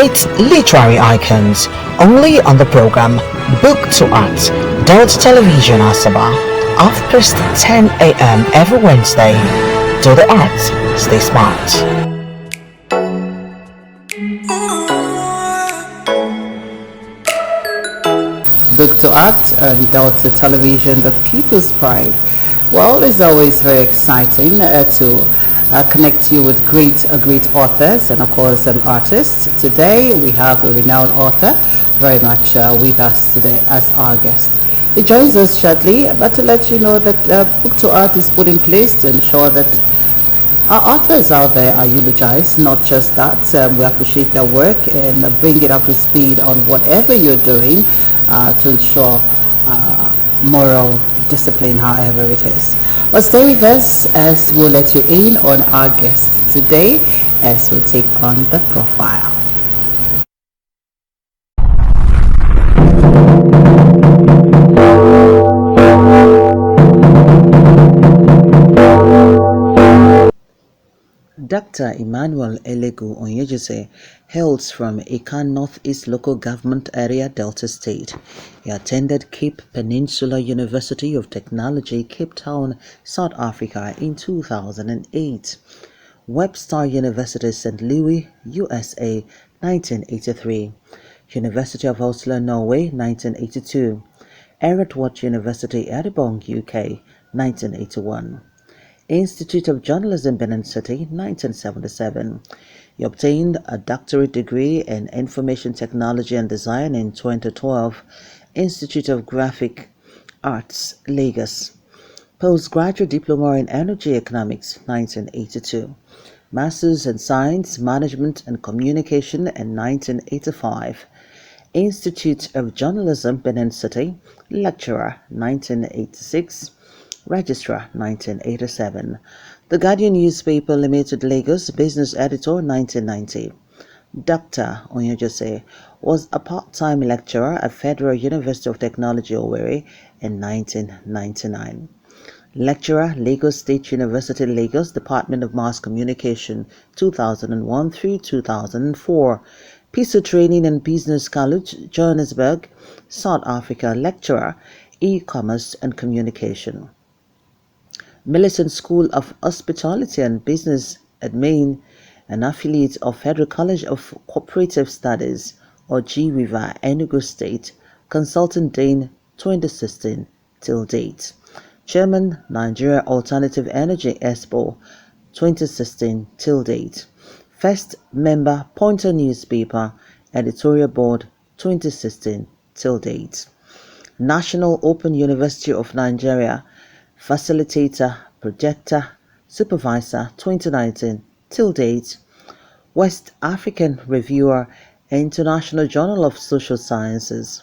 Meet literary icons only on the program Book2Art, Delta Television Asaba, 10 a.m. every Wednesday. Do the art, stay smart. Book2Art and Delta Television, the People's Pride. Well, it's always very exciting to connect you with great authors and of course artists. Today we have a renowned author very much with us today as our guest. He joins us shortly, but to let you know that Book2Art is put in place to ensure that our authors out there are eulogized. Not just that, we appreciate their work and bring it up to speed on whatever you're doing to ensure moral discipline, however it is. But stay with us as we'll let you in on our guest today as we take on the profile. Dr. Emmanuel Onyeojose hails from Ikan Northeast Local Government Area, Delta State. He attended Cape Peninsula University of Technology, Cape Town, South Africa in 2008. Webster University, St. Louis, USA, 1983. University of Oslo, Norway, 1982. Eretwatt University, Edinburgh, UK, 1981. Institute of Journalism, Benin City, 1977. He obtained a doctorate degree in Information Technology and Design in 2012, Institute of Graphic Arts, Lagos. Postgraduate Diploma in Energy Economics, 1982. Masters in Science, Management and Communication in 1985. Institute of Journalism, Benin City, Lecturer, 1986. Registrar, 1987. The Guardian Newspaper Limited, Lagos, Business Editor, 1990. Dr. Onyeojose was a part-time lecturer at Federal University of Technology, Owerri in 1999. Lecturer, Lagos State University, Lagos, Department of Mass Communication, 2001 through 2004. PISA Training and Business College, Johannesburg, South Africa. Lecturer, E-Commerce and Communication. Millicent School of Hospitality and Business at Maine, an affiliate of Federal College of Cooperative Studies, or GWIVA, Enugu State, Consultant Dean, 2016 till date. Chairman, Nigeria Alternative Energy Expo, 2016 till date. First member, Pointer Newspaper, Editorial Board, 2016 till date. National Open University of Nigeria, Facilitator, Projector, Supervisor, 2019 till date. West African Reviewer, International Journal of Social Sciences.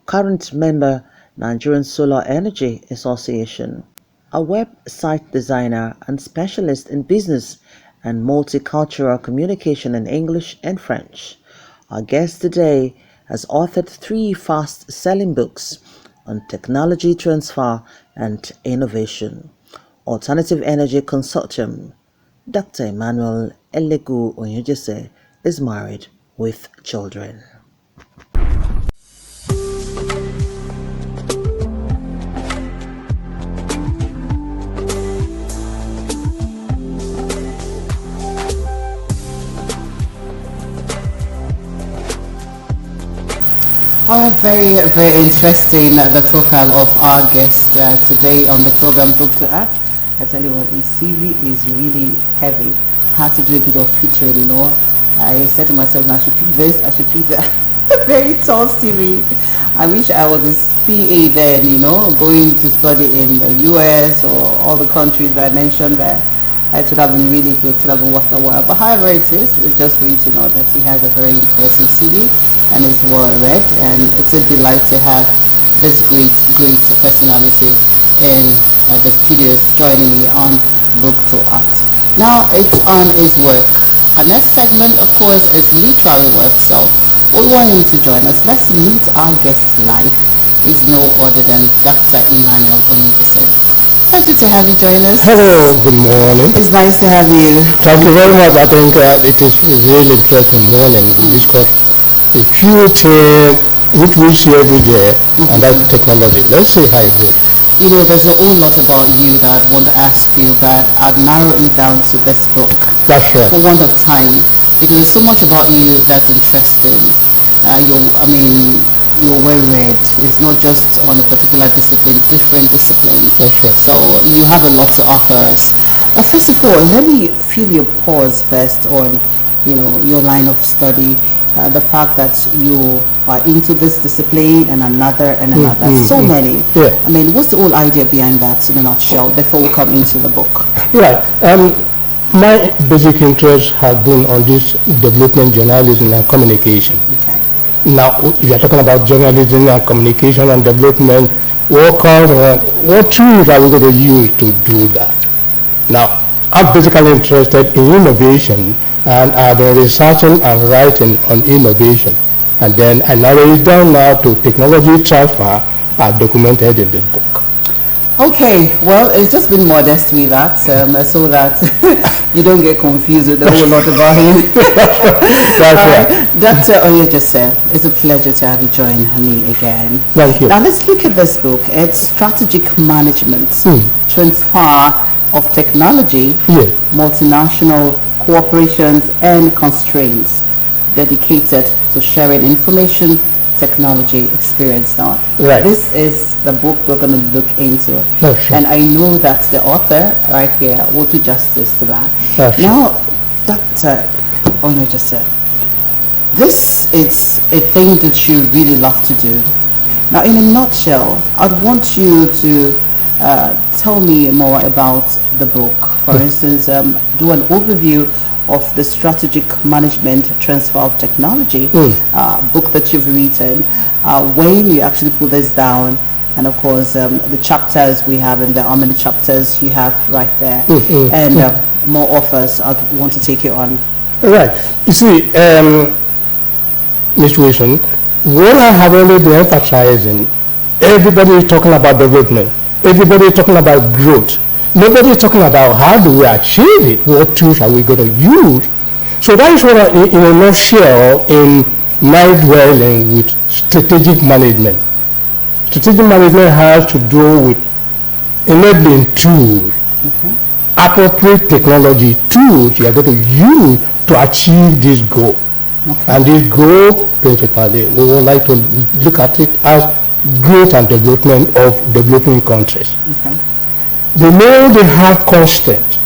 Current member, Nigerian Solar Energy Association. A website designer and specialist in business and multicultural communication in English and French. Our guest today has authored 3 fast-selling books on technology transfer and innovation. Alternative Energy Consortium. Dr. Emmanuel Onyeojose is married with children. All right, very interesting, the profile of our guest today on the program Book2Art. I tell you what, his CV is really heavy. Had to do a bit of featuring, you know. I said to myself, I should pick this, I should pick that. Very tall CV. I wish I was a PA then, you know, going to study in the US or all the countries that I mentioned there. It would have been really good, to have been worth a while. But however it is, it's just for you to know that he has a very impressive CV and is well read, and it's a delight to have this great personality in the studios joining me on Book2Art. Now it's on his work. Our next segment, of course, is literary work, so we want him to join us. Let's meet our guest live. He's no other than Dr. Emmanuel Onyeojose. Happy to have you join us. Hello, good morning. It's nice to have you. Thank you very much. I think it is a really interesting morning to discuss a few things which we see every day, and that's technology. Let's see how it goes. You know, there's a whole lot about you that I want to ask you, but I've narrowed it down to this book. That's right. For want of time, because there's so much about you that's interesting. You're well read. It's not just on a particular discipline, different disciplines. That's right. So you have a lot to offer us. But first of all, let me feel your pause first on, your line of study. The fact that you are into this discipline and another and another, so many. Yeah. I mean, what's the whole idea behind that in a nutshell before we come into the book? Right. My basic interest has been on this development, journalism, and communication. Okay. Now, you are talking about journalism and communication and development. What tools are we going to use to do that? Now, I'm basically interested in innovation, and I've been researching and writing on innovation. And then I narrow it down now to technology transfer, documented in this book. Okay, well, it's just been modest with that, so that you don't get confused with a whole lot about him. That's right. Dr. Onyeojose, it's a pleasure to have you join me again. Thank you. Now let's look at this book. It's Strategic Management, Transfer of Technology, Multinational Cooperations and Constraints, dedicated to sharing information technology experience. Now, right. This is the book we're going to look into. That's and I know that the author right here will do justice to that. That's now, Dr. Onyeojose, this is a thing that you really love to do. Now, in a nutshell, I'd want you to tell me more about the book. For instance, do an overview of the Strategic Management Transfer of Technology book that you've written, when you actually put this down, and of course the chapters we have in there, how many chapters you have right there, and more offers I'd want to take you on. Right. You see, Ms. Wilson, what I have already been emphasizing, everybody is talking about development, everybody is talking about growth. Nobody is talking about how do we achieve it, what tools are we going to use. So that is what in a nutshell, in my dwelling with strategic management. Strategic management has to do with enabling tools, appropriate technology tools you are going to use to achieve this goal. And this goal, principally, we would like to look at it as growth and development of developing countries. They know they have constraints.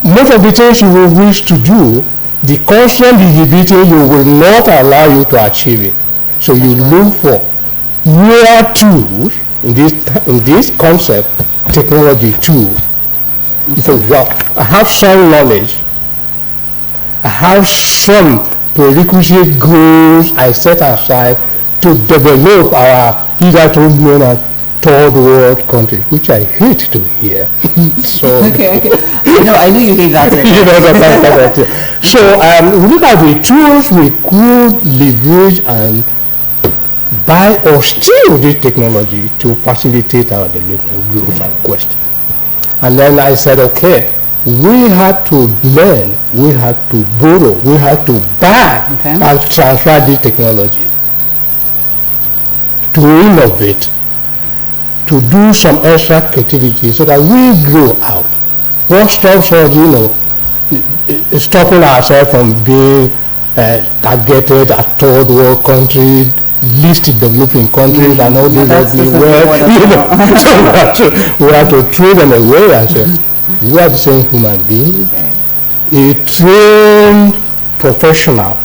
Most of the things you will wish to do, the constraint inhibiting you will not allow you to achieve it. So you look for newer tools in this concept, technology tools. You say, well, I have some knowledge. I have some prerequisite goals I set aside to develop our either to third world country, which I hate to hear. So okay. I know you hate that. You know that. So we look at the tools we could leverage and buy or steal this technology to facilitate our development growth and quest. And then I said, okay, we have to learn, we have to borrow, we have to buy and transfer this technology to innovate, to do some extra creativity so that we grow out. What stops us, stopping ourselves from being targeted at third world countries, least developing countries and all these ugly words. So we have to throw them away and say, we are the same human being. A trained professional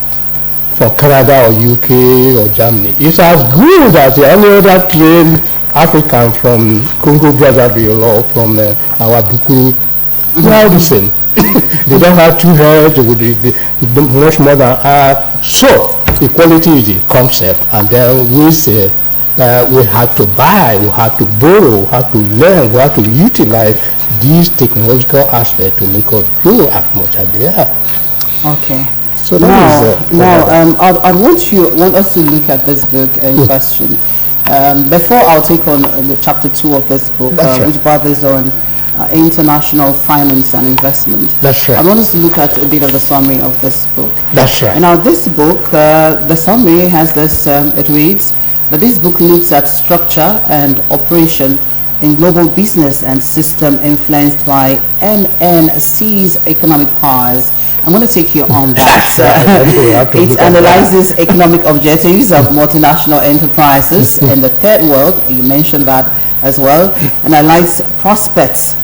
from Canada or UK or Germany is as good as any other trained African from Congo Brazzaville or from our Bukuru. They are the same. They don't have two heads, they much more than us. So equality is the concept, and then we say we have to buy, we have to borrow, we have to learn, we have to utilize these technological aspects to make us grow as much as they are. Okay. So now I want us to look at this book in question. Before I'll take on the chapter 2 of this book, Right. which borders on international finance and investment. That's right. I want us to look at a bit of the summary of this book. That's right. Now, this book, the summary has this, it reads that this book looks at structure and operation in global business and system influenced by MNC's economic powers. I'm going to take you on that. It analyzes economic objectives of multinational enterprises in the third world. You mentioned that as well. And analyze prospects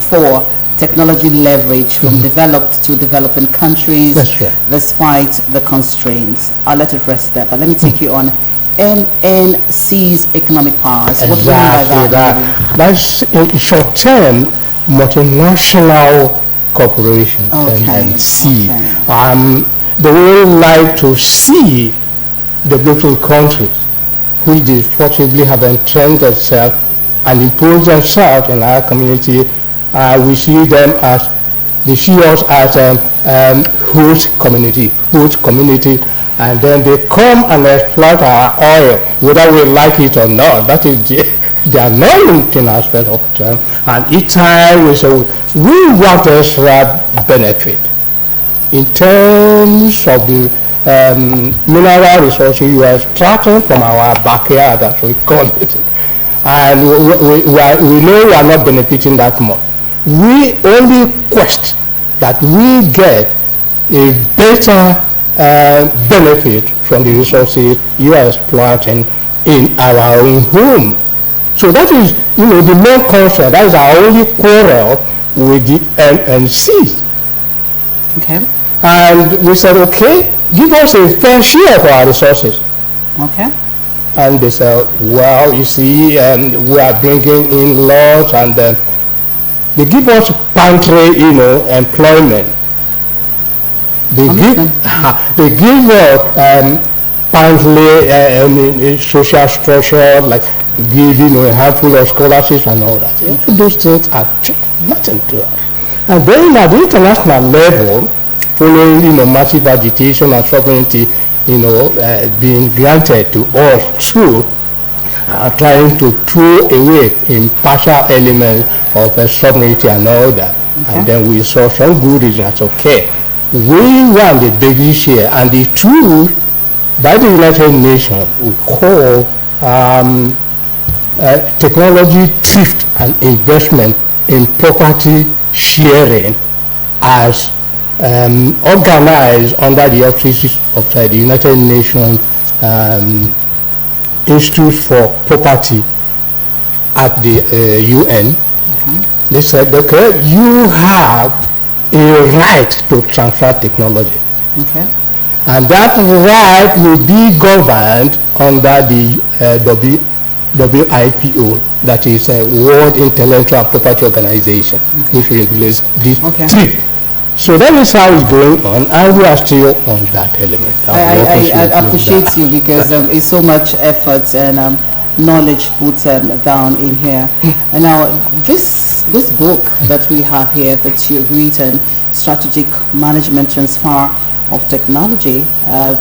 for technology leverage from developed to developing countries. That's right. Despite the constraints. I'll let it rest there, but let me take you on MNC's economic powers. What do you mean by that? That's in short term, multinational corporations, MNC. They would like to see developing countries which they fortunately have entrenched themselves and imposed themselves in our community. We see them as, they see us as host community, and then they come and exploit our oil, whether we like it or not. That is the annoying aspect of it. And each time we say, we want extra benefit in terms of the mineral resources you are extracting from our backyard, as we call it. And we know we are not benefiting that much. We only quest that we get a better benefit from the resources you are exploiting in our own home. So that is, the main concern. That is our only quarrel with the MNCs. Okay. And we said, okay, give us a fair share of our resources. Okay. And they said, well, you see, we are bringing in laws, and they give us pantry, employment. They give us pantry social structure, like giving a handful of scholarships and all that. Those things are nothing to us. And then at the international level, following massive agitation and sovereignty, being granted to us through trying to throw away impartial elements of sovereignty and all that. Okay. And then we saw some good reasons. Okay, we want the basic share, and the tool by the United Nations we call technology thrift and investment in property sharing, as organized under the auspices of the United Nations Institute for Property at the UN. Okay. They said, okay, you have a right to transfer technology. Okay. And that right will be governed under the WIPO, that is World Intellectual Property Organization, which regulates these three. So that is how it's going on, and we are still on that element. I appreciate you, because it's so much effort and knowledge put down in here. And now this book that we have here that you've written, Strategic Management Transfer of Technology,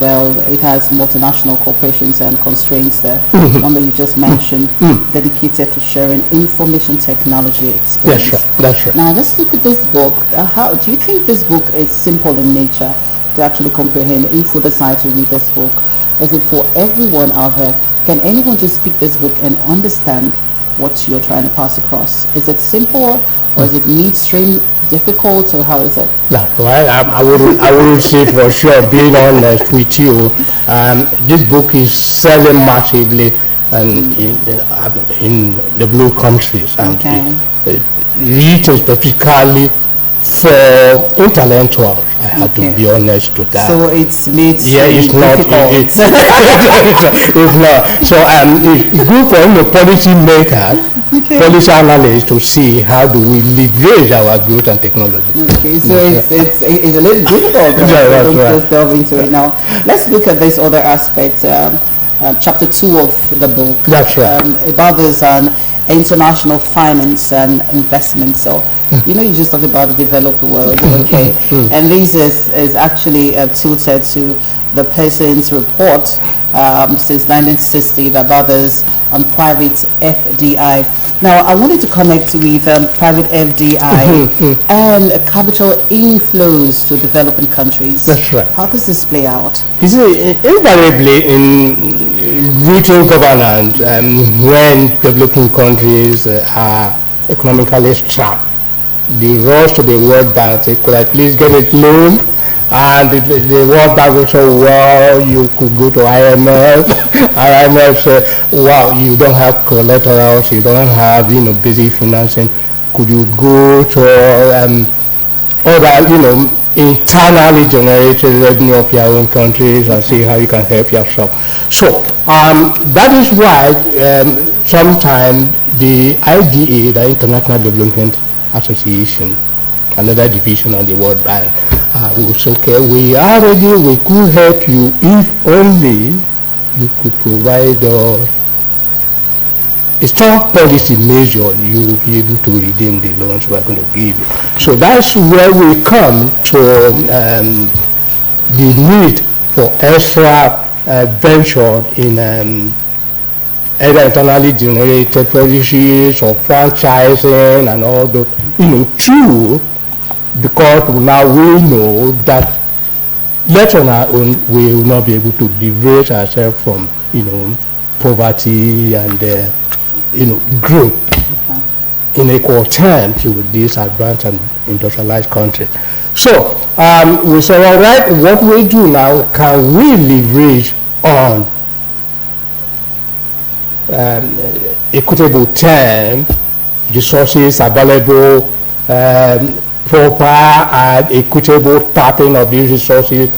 well, it has multinational corporations and constraints there. One that you just mentioned, dedicated to sharing information technology experience. That's right. Now let's look at this book. How do you think this book is simple in nature to actually comprehend if we decide to read this book? Is it for everyone out there? Can anyone just pick this book and understand what you're trying to pass across? Is it simple, or is it midstream, difficult, or how is it? No, well, I wouldn't say for sure, being honest with you. This book is selling massively in the blue countries. Okay. Written specifically for intellectuals. I have to be honest to that. So it's made it's not. It's not. So it's good for policy makers, policy analysts to see how do we leverage our growth and technology. Okay, so it's a little difficult. Don't just delve into it now. Let's look at this other aspect. Chapter 2 of the book. That's right. About this international finance and investment. So you just talked about the developed world, and this is actually tilted to the person's report since 1960, that others on private FDI. Now, I wanted to connect with private FDI and capital inflows to developing countries. That's right. How does this play out? You see, invariably in routine governance, when developing countries are economically strapped, the rush to the World Bank say, could I please get a loan? And the World Bank will say, well, you could go to IMF. IMF say, wow, you don't have collaterals, you don't have, basic financing. Could you go to other, internally generated revenue of your own countries and see how you can help yourself? So that is why sometimes the IDA, the International Development Association, another division of the World Bank, will say, okay, we are ready, we could help you if only you could provide us a strong policy measure, you will be able to redeem the loans we are going to give you. So that's where we come to the need for extra venture in either internally generated policies or franchising and all those, true, because now we know that left on our own we will not be able to liberate ourselves from, poverty and, growth in equal terms with these advanced and industrialized countries. So we say, all right, what we do now, can we leverage on equitable terms, resources available, proper and equitable tapping of these resources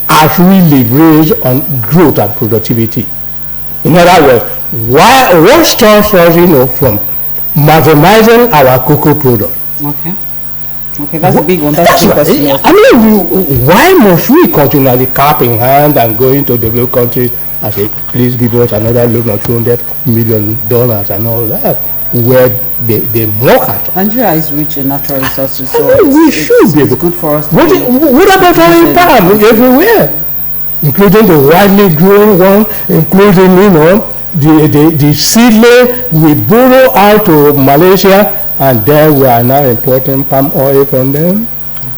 as we leverage on growth and productivity. In other words, what stops us, from maximizing our cocoa product? Okay, that's a big one. That's a big question. I mean, why must we continually cap in hand and go into developed countries and say, please give us another loan of $200 million and all that, where they mock at us? Nigeria is rich in natural resources, so we should be good for us. What about our palm everywhere, including the widely grown one, including the seedling we borrow out to Malaysia, and then we are now importing palm oil from them.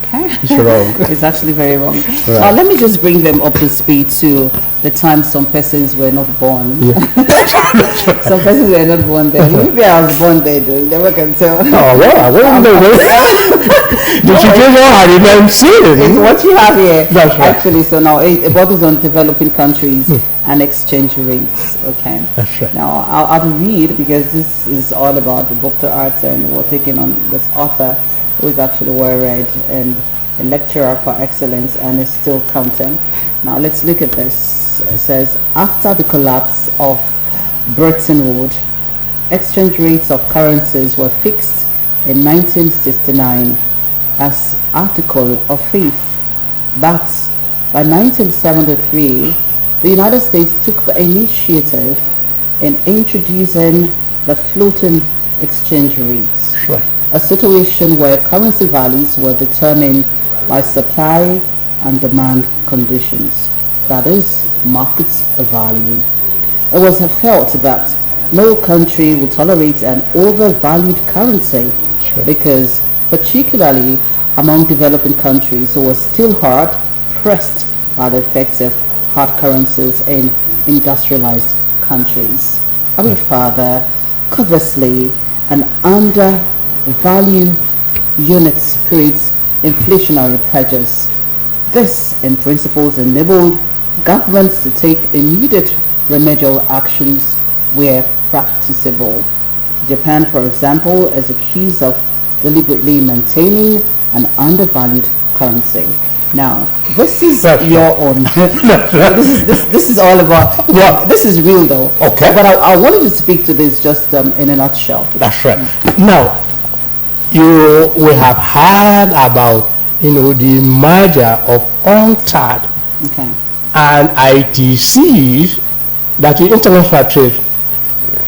Okay, it's wrong. It's actually very wrong. Right. Now let me just bring them up to speed to the time some persons were not born. Yeah. Some persons were not born there. Maybe I was born there, though. You never can tell. Oh, well, I wouldn't know. The situation had remained same. It's what you have here. That's right. Actually, so now it borders on developing countries and exchange rates. Okay. That's right. Now I'll read, because this is all about the Book2Art, and we're taking on this author who is actually well read and a lecturer for excellence and is still counting. Now let's look at this. It says, after the collapse of Bretton Woods, exchange rates of currencies were fixed in 1969 as article of faith. But by 1973, the United States took the initiative in introducing the floating exchange rates, Sure. a situation where currency values were determined by supply and demand conditions, that is, market value. It was felt that no country would tolerate an overvalued currency, Sure. because particularly among developing countries who were still hard pressed by the effects of hard currencies in industrialized countries. Every further, conversely, an undervalued units creates inflationary pressures. This, in principle, enabled governments to take immediate remedial actions where practicable. Japan, for example, is accused of deliberately maintaining an undervalued currency. Now, this is your own. This is all about. Well, this is real though. Okay. But I wanted to speak to this just in a nutshell. That's right. Now, we have heard about the merger of UNCTAD and ITCs, that is International Trade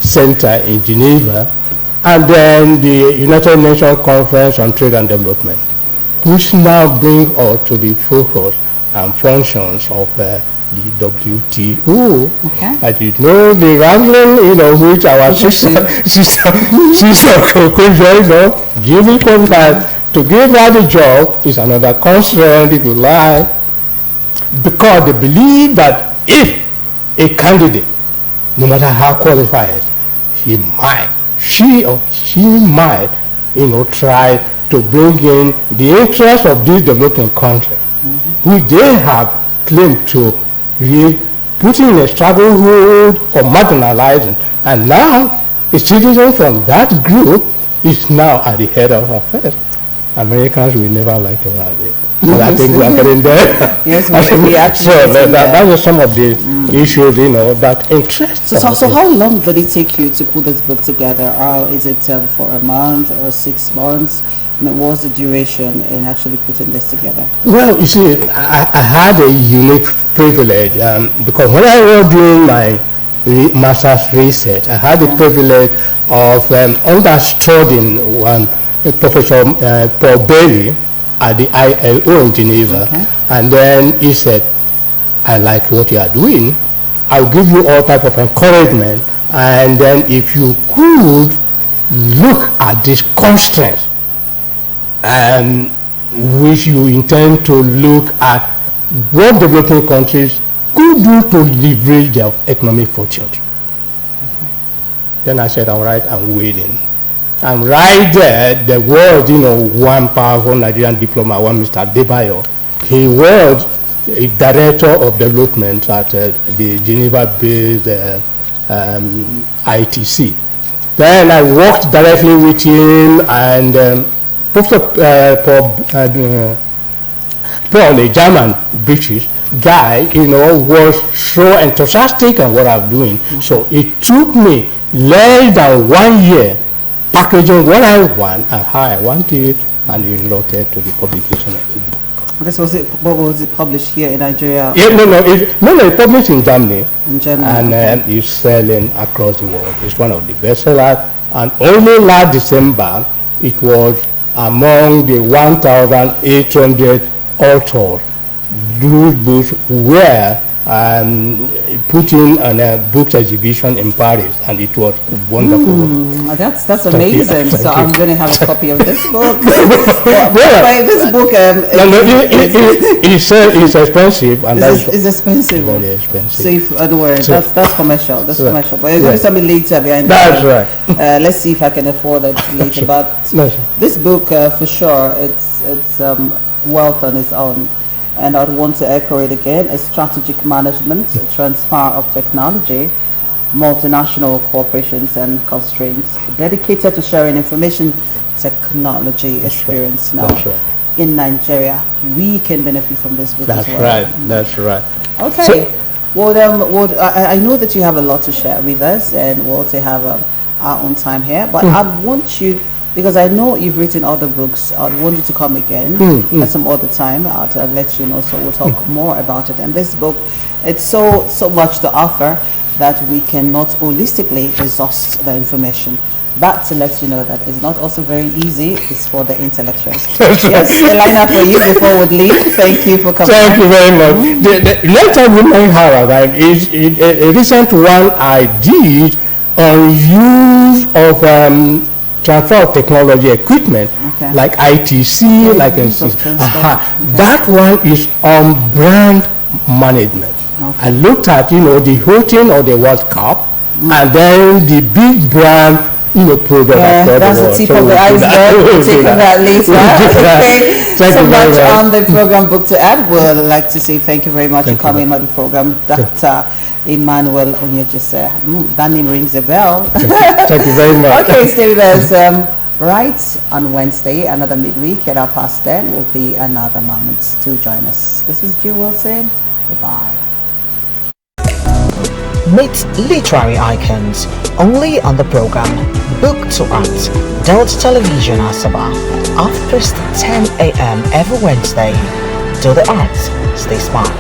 Center in Geneva, and then the United Nations Conference on Trade and Development, which now bring us to the focus and functions of the WTO. Okay. And the wrangling, which our sister Caucasian, giving contract to give her the job is another constraint, if you like, because they believe that if a candidate, no matter how qualified, she might, try to bring in the interest of this developing country, which they have claimed to be putting in a stranglehold or marginalizing. And now, a citizen from that group is now at the head of affairs. Americans will never like to have it. But I think we are getting there. Yes, we actually. So that is some of the issues, that interest. So how long did it take you to put this book together? Is it for a month or 6 months? What was the duration in actually putting this together? Well, you see, I had a unique privilege because when I was doing my master's research, I had the privilege of understudying Professor Paul Bailey at the ILO in Geneva, and then he said, I like what you are doing. I'll give you all type of encouragement, and then if you could look at these constraints and which you intend to look at what developing countries could do to leverage their economic fortunes. Then I said, all right, I'm waiting. And right there was, one powerful Nigerian diplomat, one Mr. Debayo. He was a director of development at the Geneva-based ITC. Then I worked directly with him, and Professor Paul, a German British guy, was so enthusiastic in what I'm doing. So it took me less than 1 year packaging what I want and how I want it, and it resulted to the publication of the book. What was it published here in Nigeria? Yeah, it's published in Germany. In Germany. And it's selling across the world. It's one of the bestsellers. And only last December, it was among the 1,800 authors whose books were putting on a books exhibition in Paris, and it was wonderful. That's amazing. So I'm going to have a copy of this book. This book it's expensive, and it's expensive. Very expensive. So if that's commercial. That's commercial. But you're going to tell me later behind that's right. Let's see if I can afford it later. But this book, for sure, it's wealth on its own. And I'd want to echo it again: a strategic management, a transfer of technology, multinational corporations and constraints, dedicated to sharing information technology experience now. In Nigeria. We can benefit from this book as well. That's right. Okay. I know that you have a lot to share with us, and we'll also have our own time here, but I want you, because I know you've written other books, I want you to come again at some other time. I'll let you know, so we'll talk more about it. And this book, it's so much to offer that we cannot holistically exhaust the information. But to let you know that it's not also very easy, it's for the intellectuals. Yes, the lineup for you before we leave. Thank you for coming. Thank you very much. The lecture we may have is a recent one I did on use of transfer of technology equipment, like ITC, like that one is on brand management. I looked at the hosting of the World Cup, and then the big brand program. That's the tip of the iceberg. We'll take that later. Thank you so much on the program Book2Art. We'd like to say thank you very much for coming on the program, Dr. Emmanuel Onyeojose. That name rings a bell. Thank you very much. Okay, stay with us. Right on Wednesday, another midweek at 10:30 will be another moment to join us. This is Jewel saying goodbye. Meet literary icons only on the program Book2Art, Delta Television Asaba, 10 a.m. every Wednesday. Do the art, stay smart.